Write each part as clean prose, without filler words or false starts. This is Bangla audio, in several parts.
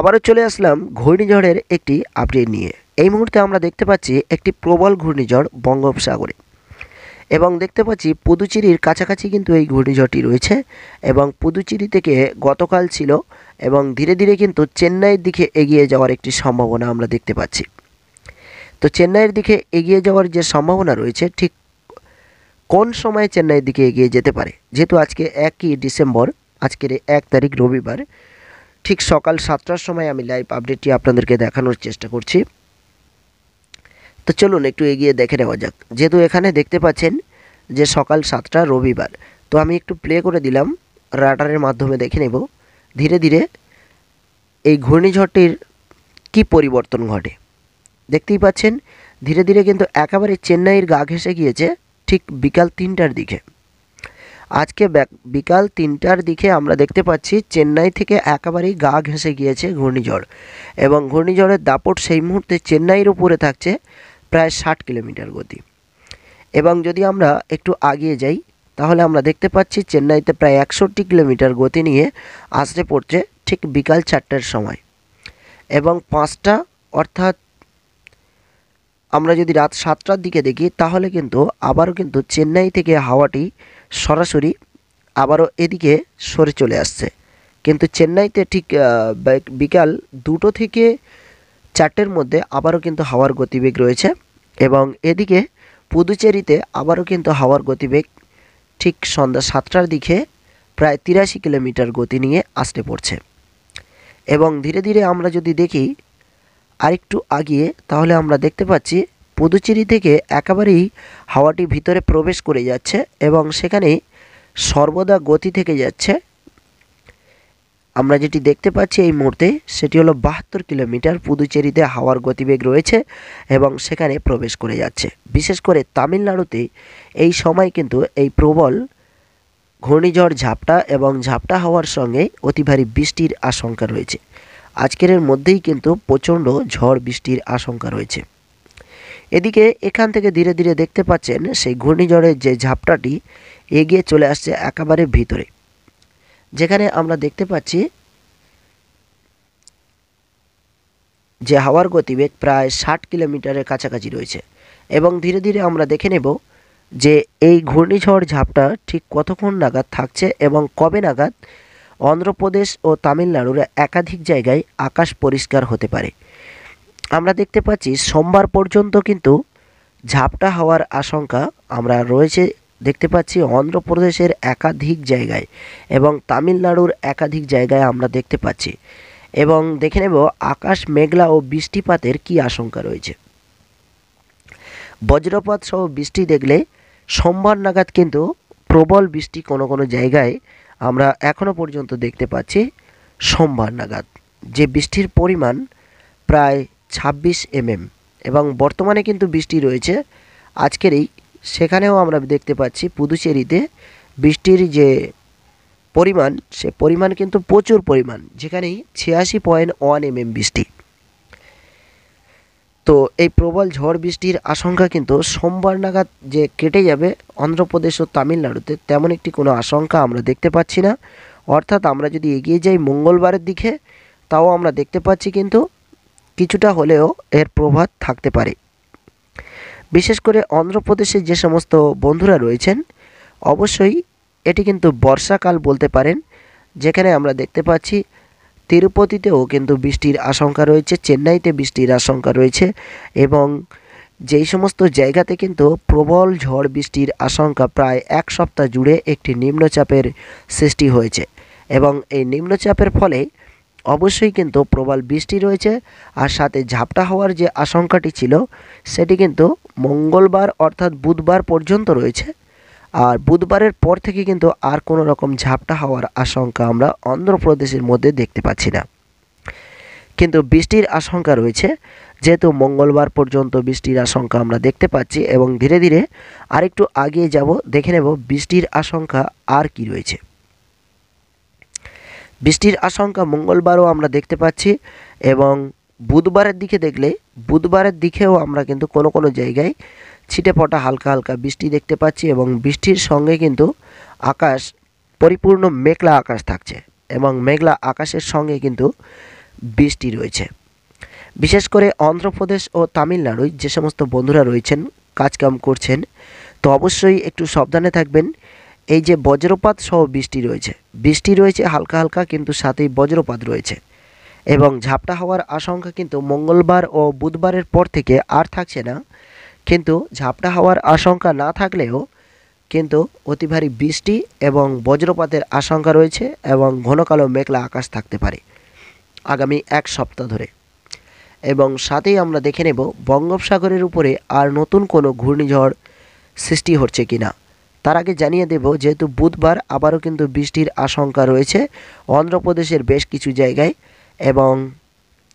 আবারও চলে আসলাম ঘূর্ণিঝড়ের একটি আপডেট নিয়ে। এই মুহূর্তে আমরা দেখতে পাচ্ছি একটি প্রবল ঘূর্ণিঝড় বঙ্গোপসাগরে, এবং দেখতে পাচ্ছি পুদুচেরির কাছাকাছি কিন্তু এই ঘূর্ণিঝড়টি রয়েছে। এবং পুদুচেরি থেকে গতকাল ছিল এবং ধীরে ধীরে কিন্তু চেন্নাইয়ের দিকে এগিয়ে যাওয়ার একটি সম্ভাবনা আমরা দেখতে পাচ্ছি। তো চেন্নাইয়ের দিকে এগিয়ে যাওয়ার যে সম্ভাবনা রয়েছে, ঠিক কোন সময়ে চেন্নাইয়ের দিকে এগিয়ে যেতে পারে, যেহেতু আজকে 1ই ডিসেম্বর, আজকের 1 তারিখ রবিবার, ঠিক সকাল 7টার সময় আমি লাইভ আপডেটটি আপনাদেরকে দেখানোর চেষ্টা করছি। তো চলুন একটু এগিয়ে দেখে নেওয়া যাক। যেহেতু এখানে দেখতে পাচ্ছেন যে সকাল 7টা রবিবার, তো আমি একটু প্লে করে দিলাম, রাডারের মাধ্যমে দেখে নেব ধীরে ধীরে এই ঘূর্ণিঝড়টির কি পরিবর্তন ঘটে। দেখতেই পাচ্ছেন ধীরে ধীরে কিন্তু একেবারে চেন্নাইয়ের গা ঘেঁষে গিয়েছে ঠিক বিকাল 3টার দিকে। আজকে বিকাল 3টার দিকে আমরা দেখতে পাচ্ছি চেন্নাই থেকে একেবারেই গা ঘেঁষে গিয়েছে ঘূর্ণিঝড়, এবং ঘূর্ণিঝড়ের দাপট সেই মুহূর্তে চেন্নাইয়ের উপরে থাকছে প্রায় 60 কিলোমিটার গতি। এবং যদি আমরা একটু আগিয়ে যাই তাহলে আমরা দেখতে পাচ্ছি চেন্নাইতে প্রায় 61 কিলোমিটার গতি নিয়ে আসতে পড়ছে ঠিক বিকাল 4টার সময়। এবং 5টা অর্থাৎ আমরা যদি রাত 7টার দিকে দেখি তাহলে কিন্তু আবারও কিন্তু চেন্নাই থেকে হাওয়াটি সরাসরি আবারও এদিকে সরে চলে আসছে। কিন্তু চেন্নাইতে ঠিক বিকাল 2টো থেকে 4টের মধ্যে আবারও কিন্তু হাওয়ার গতিবেগ রয়েছে, এবং এদিকে পুদুচেরিতে আবারও কিন্তু হাওয়ার গতিবেগ ঠিক সন্ধ্যা 7টার দিকে প্রায় 83 কিলোমিটার গতি নিয়ে আসতে পড়ছে। এবং ধীরে ধীরে আমরা যদি দেখি আরেকটু আগিয়ে তাহলে আমরা দেখতে পাচ্ছি পুদুচেরি থেকে একেবারেই হাওয়াটি ভিতরে প্রবেশ করে যাচ্ছে, এবং সেখানে সর্বদা গতি থেকে যাচ্ছে। আমরা যেটি দেখতে পাচ্ছি এই মুহূর্তে সেটি হলো 72 কিলোমিটার পুদুচেরিতে হাওয়ার গতিবেগ রয়েছে এবং সেখানে প্রবেশ করে যাচ্ছে। বিশেষ করে তামিলনাড়ুতে এই সময় কিন্তু এই প্রবল ঘূর্ণিঝড় ঝাপটা এবং ঝাপটা হওয়ার সঙ্গে অতি ভারী বৃষ্টির আশঙ্কা রয়েছে। আজকের মধ্যেই কিন্তু প্রচণ্ড ঝড় বৃষ্টির আশঙ্কা রয়েছে। এদিকে এখান থেকে ধীরে ধীরে দেখতে পাচ্ছেন সেই ঘূর্ণিঝড়ের যে ঝাপটাটি এগিয়ে চলে আসছে একেবারে ভিতরে, যেখানে আমরা দেখতে পাচ্ছি যে হাওয়ার গতিবেগ প্রায় 60 কিলোমিটারের কাছাকাছি রয়েছে। এবং ধীরে ধীরে আমরা দেখে নেব যে এই ঘূর্ণিঝড় ঝাপটা ঠিক কতক্ষণ নাগাদ থাকছে এবং কবে নাগাদ অন্ধ্রপ্রদেশ ও তামিলনাড়ুর একাধিক জায়গায় আকাশ পরিষ্কার হতে পারে। আমরা দেখতে পাচ্ছি সোমবার পর্যন্ত কিন্তু ঝাপটা হওয়ার আশঙ্কা আমরা রয়েছে দেখতে পাচ্ছি অন্ধ্রপ্রদেশের একাধিক জায়গায় এবং তামিলনাড়ুর একাধিক জায়গায় আমরা দেখতে পাচ্ছি। এবং দেখে নেব আকাশ মেঘলা ও বৃষ্টিপাতের কি আশঙ্কা রয়েছে। বজ্রপাত সহ বৃষ্টি দেখলে সোমবার নাগাদ কিন্তু প্রবল বৃষ্টি কোনো কোনো জায়গায় আমরা এখনও পর্যন্ত দেখতে পাচ্ছি। সোমবার নাগাদ যে বৃষ্টির পরিমাণ প্রায় 26 mm, এবং বর্তমানে কিন্তু বৃষ্টি রয়েছে আজকেরই, সেখানেও আমরা দেখতে পাচ্ছি পুদুচেরিতে বৃষ্টির যে পরিমাণ সে পরিমাণ কিন্তু প্রচুর পরিমাণ, যেখানেই 86.1 mm বৃষ্টি। তো এই প্রবল ঝড় বৃষ্টির আশঙ্কা কিন্তু সোমবার নাগাদ যে কেটে যাবে অন্ধ্রপ্রদেশ ও তামিলনাড়ুতে তেমন একটি কোনো আশঙ্কা আমরা দেখতে পাচ্ছি না। অর্থাৎ আমরা যদি এগিয়ে যাই মঙ্গলবারের দিকে তাও আমরা দেখতে পাচ্ছি কিন্তু কিছুটা হলেও এর প্রভাব থাকতে পারে। বিশেষ করে অন্ধ্রপ্রদেশের যে সমস্ত বন্ধুরা রয়েছেন অবশ্যই এটি কিন্তু বর্ষাকাল বলতে পারেন, যেখানে আমরা দেখতে পাচ্ছি তিরুপতিতেও কিন্তু বৃষ্টির আশঙ্কা রয়েছে, চেন্নাইতে বৃষ্টির আশঙ্কা রয়েছে, এবং যেই সমস্ত জায়গাতে কিন্তু প্রবল ঝড় বৃষ্টির আশঙ্কা প্রায় 1 সপ্তাহ জুড়ে একটি নিম্নচাপের সৃষ্টি হয়েছে, এবং এই নিম্নচাপের ফলে অবশ্যই কিন্তু প্রবল বৃষ্টি রয়েছে। আর সাথে ঝাপটা হওয়ার যে আশঙ্কাটি ছিল সেটি কিন্তু মঙ্গলবার অর্থাৎ বুধবার পর্যন্ত রয়েছে, আর বুধবারের পর থেকে কিন্তু আর কোনো রকম ঝাপটা হওয়ার আশঙ্কা আমরা অন্ধ্রপ্রদেশের মধ্যে দেখতে পাচ্ছি না। কিন্তু বৃষ্টির আশঙ্কা রয়েছে, যেহেতু মঙ্গলবার পর্যন্ত বৃষ্টির আশঙ্কা আমরা দেখতে পাচ্ছি, এবং ধীরে ধীরে আরেকটু আগিয়ে যাব দেখে নেব বৃষ্টির আশঙ্কা আর কি রয়েছে। বৃষ্টির আশঙ্কা মঙ্গলবারও আমরা দেখতে পাচ্ছি, এবং বুধবারের দিকে দেখলে বুধবারের দিকেও আমরা কিন্তু কোনো কোনো জায়গায় ছিটেফোঁটা হালকা হালকা বৃষ্টি দেখতে পাচ্ছি, এবং বৃষ্টির সঙ্গে কিন্তু আকাশ পরিপূর্ণ মেঘলা আকাশ থাকছে, এবং মেঘলা আকাশের সঙ্গে কিন্তু বৃষ্টি রয়েছে। বিশেষ করে অন্ধ্রপ্রদেশ ও তামিলনাড়ুয় যে সমস্ত বন্ধুরা রয়েছেন, কাজকাম করছেন, তো অবশ্যই একটু সাবধানে থাকবেন। এই যে বজ্রপাত সহ বৃষ্টি রয়েছে হালকা হালকা, কিন্তু সাথেই বজ্রপাত রয়েছে এবং ঝাপটা হওয়ার আশঙ্কা কিন্তু মঙ্গলবার ও বুধবারের পর থেকে আর থাকছে না। কিন্তু ঝাপটা হওয়ার আশঙ্কা না থাকলেও কিন্তু অতি ভারী বৃষ্টি এবং বজ্রপাতের আশঙ্কা রয়েছে এবং ঘন কালো মেঘলা আকাশ থাকতে পারে আগামী এক সপ্তাহ ধরে। এবং সাথেই আমরা দেখে নেব বঙ্গোপসাগরের উপরে আর নতুন কোনো ঘূর্ণিঝড় সৃষ্টি হচ্ছে কিনা। তার আগে জানিয়ে দেব, যেহেতু বুধবার আবারও কিন্তু বৃষ্টির আশঙ্কা রয়েছে অন্ধ্রপ্রদেশের বেশ কিছু জায়গায়, এবং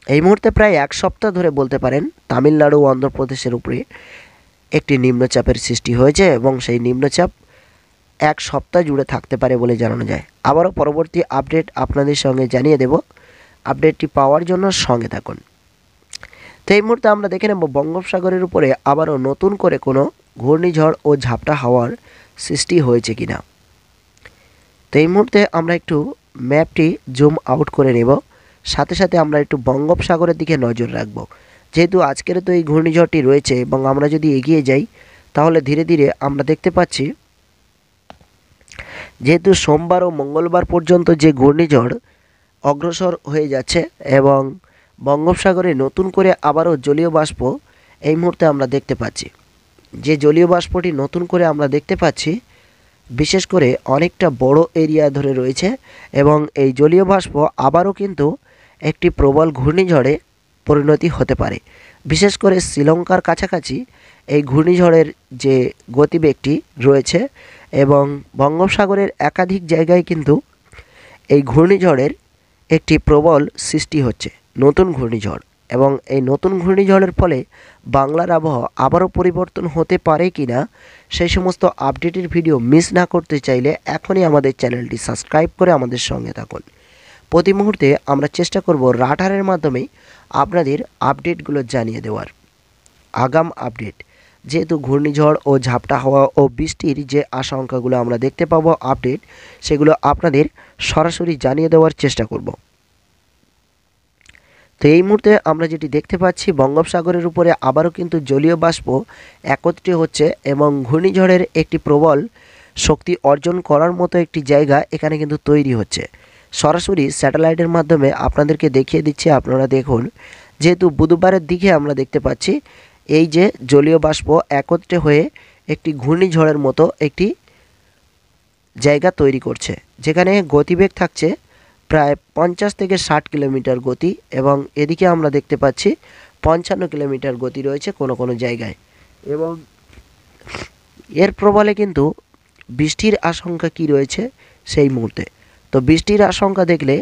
এই মুহূর্তে প্রায় এক সপ্তাহ ধরে বলতে পারেন তামিলনাড়ু ও অন্ধ্রপ্রদেশের উপরে একটি নিম্নচাপের সৃষ্টি হয়েছে এবং সেই নিম্নচাপ এক সপ্তাহ জুড়ে থাকতে পারে বলে জানানো যায়। আবারও পরবর্তী আপডেট আপনাদের সঙ্গে জানিয়ে দেব। আপডেটটি পাওয়ার জন্য সঙ্গে থাকুন। তো এই মুহূর্তে আমরা দেখে নেব বঙ্গোপসাগরের উপরে আবারও নতুন করে কোনো ঘূর্ণিঝড় ও ঝাপটা হাওয়ার সৃষ্টি হয়েছে কিনা। তো এই মুহূর্তে আমরা একটু ম্যাপটি জুম আউট করে নেব, সাথে সাথে আমরা একটু বঙ্গোপসাগরের দিকে নজর রাখব। যেহেতু আজকের তো এই ঘূর্ণিঝড়টি রয়েছে এবং আমরা যদি এগিয়ে যাই তাহলে ধীরে ধীরে আমরা দেখতে পাচ্ছি, যেহেতু সোমবার ও মঙ্গলবার পর্যন্ত যে ঘূর্ণিঝড় অগ্রসর হয়ে যাচ্ছে এবং বঙ্গোপসাগরে নতুন করে আবারও জলীয় বাষ্প এই মুহূর্তে আমরা দেখতে পাচ্ছি। যে জলীয় বাষ্পটি নতুন করে আমরা দেখতে পাচ্ছি বিশেষ করে অনেকটা বড় এরিয়া ধরে রয়েছে এবং এই জলীয় বাষ্প আবারও কিন্তু একটি প্রবল ঘূর্ণিঝড়ে পরিণতি হতে পারে। বিশেষ করে শ্রীলঙ্কার কাছাকাছি এই ঘূর্ণিঝড়ের যে গতিবেগটি রয়েছে এবং বঙ্গোপসাগরের একাধিক জায়গায় কিন্তু এই ঘূর্ণিঝড়ের একটি প্রবল সৃষ্টি হচ্ছে, নতুন ঘূর্ণিঝড়। এবং এই নতুন ঘূর্ণিঝড়ের ফলে বাংলার আবহাওয়া আবারও পরিবর্তন হতে পারে কিনা সেই সমস্ত আপডেটের ভিডিও মিস না করতে চাইলে এখনই আমাদের চ্যানেলটি সাবস্ক্রাইব করে আমাদের সঙ্গে থাকুন। প্রতি মুহূর্তে আমরা চেষ্টা করব রাডারের মাধ্যমে আপনাদের আপডেটগুলো জানিয়ে দেওয়ার। আগাম আপডেট, যেহেতু ঘূর্ণিঝড় ও ঝাপটা হাওয়া ও বৃষ্টির যে আশঙ্কাগুলো আমরা দেখতে পাবো আপডেট, সেগুলো আপনাদের সরাসরি জানিয়ে দেওয়ার চেষ্টা করব। তো এই মুহূর্তে আমরা যেটি দেখতে পাচ্ছি, বঙ্গোপসাগরের উপরে আবারও কিন্তু জলীয় বাষ্প একত্রিত হচ্ছে এবং ঘূর্ণিঝড়ের একটি প্রবল শক্তি অর্জন করার মতো একটি জায়গা এখানে কিন্তু তৈরি হচ্ছে। সরাসরি স্যাটেলাইটের মাধ্যমে আপনাদেরকে দেখিয়ে দিচ্ছি, আপনারা দেখুন। যেহেতু বুধবারের দিকে আমরা দেখতে পাচ্ছি এই যে জলীয় বাষ্প একত্রে হয়ে একটি ঘূর্ণিঝড়ের মতো একটি জায়গা তৈরি করছে, যেখানে গতিবেগ থাকছে প্রায় 50 থেকে 60 কিলোমিটার গতি এবং এদিকে আমরা দেখতে পাচ্ছি 55 কিলোমিটার গতি রয়েছে কোনো কোনো জায়গায়। এবং এর প্রবলে কিন্তু বৃষ্টির আশঙ্কা কি রয়েছে সেই মুহূর্তে। তো বৃষ্টির আশঙ্কা দেখলে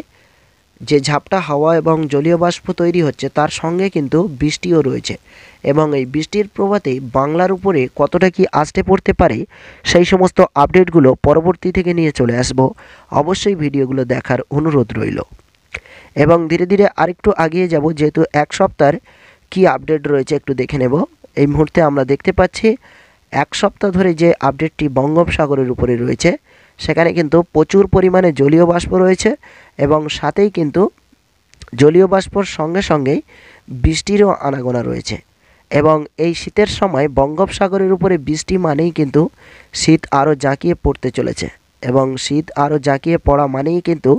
যে ঝাপটা হাওয়া এবং জলীয় বাষ্প তৈরি হচ্ছে তার সঙ্গে কিন্তু বৃষ্টিও রয়েছে এবং এই বৃষ্টির প্রভাতে বাংলার উপরে কতটা কি আছড়ে পড়তে পারে সেই সমস্ত আপডেটগুলো পরবর্তী থেকে নিয়ে চলে আসব। অবশ্যই ভিডিওগুলো দেখার অনুরোধ রইল। এবং ধীরে ধীরে আরেকটু এগিয়ে যাব, যেহেতু এক সপ্তাহের কি আপডেট রয়েছে একটু দেখে নেব। এই মুহূর্তে আমরা দেখতে পাচ্ছি এক সপ্তাহ ধরে যে আপডেটটি বঙ্গোপসাগরের উপরে রয়েছে সেখানে কিন্তু প্রচুর পরিমাণে জলীয় বাষ্প রয়েছে এবং সাথেই কিন্তু জলীয় বাষ্পর সঙ্গে সঙ্গেই বৃষ্টিরও আনাগোনা রয়েছে। এবং এই শীতের সময় বঙ্গোপসাগরের উপরে বৃষ্টি মানেই কিন্তু শীত আরও জাঁকিয়ে পড়তে চলেছে এবং শীত আরও জাঁকিয়ে পড়া মানেই কিন্তু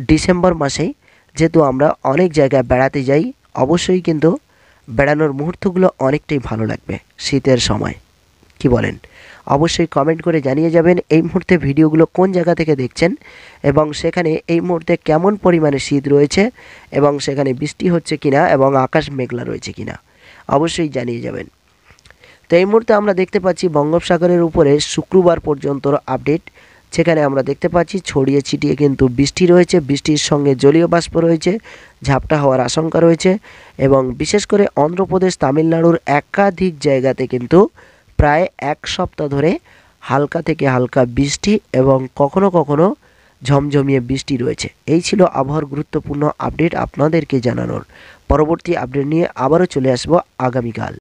ডিসেম্বর মাসেই, যেহেতু আমরা অনেক জায়গায় বেড়াতে যাই, অবশ্যই কিন্তু বেড়ানোর মুহূর্তগুলো অনেকটাই ভালো লাগবে শীতের সময়। কি বলেন? অবশ্যই কমেন্ট করে জানিয়ে যাবেন এই মুহূর্তে ভিডিওগুলো কোন জায়গা থেকে দেখছেন এবং সেখানে এই মুহূর্তে কেমন পরিমাণে শীত রয়েছে এবং সেখানে বৃষ্টি হচ্ছে কিনা এবং আকাশ মেঘলা রয়েছে কিনা অবশ্যই জানিয়ে যাবেন। তো এই মুহূর্তে আমরা দেখতে পাচ্ছি বঙ্গোপসাগরের উপরে শুক্রবার পর্যন্ত আপডেট, যেখানে আমরা দেখতে পাচ্ছি ছড়িয়ে ছিটিয়ে কিন্তু বৃষ্টি রয়েছে, বৃষ্টির সঙ্গে জলীয় বাষ্প রয়েছে, ঝাপটা হওয়ার আশঙ্কা রয়েছে এবং বিশেষ করে অন্ধ্রপ্রদেশ তামিলনাড়ুর একাধিক জায়গাতে কিন্তু প্রায় এক সপ্তাহ ধরে হালকা থেকে হালকা বৃষ্টি এবং কখনো কখনো ঝমঝমিয়ে বৃষ্টি রয়েছে। এই ছিল আবহাওয়ার গুরুত্বপূর্ণ আপডেট আপনাদেরকে জানানোর। পরবর্তী আপডেট নিয়ে আবারও চলে আসবো আগামীকাল।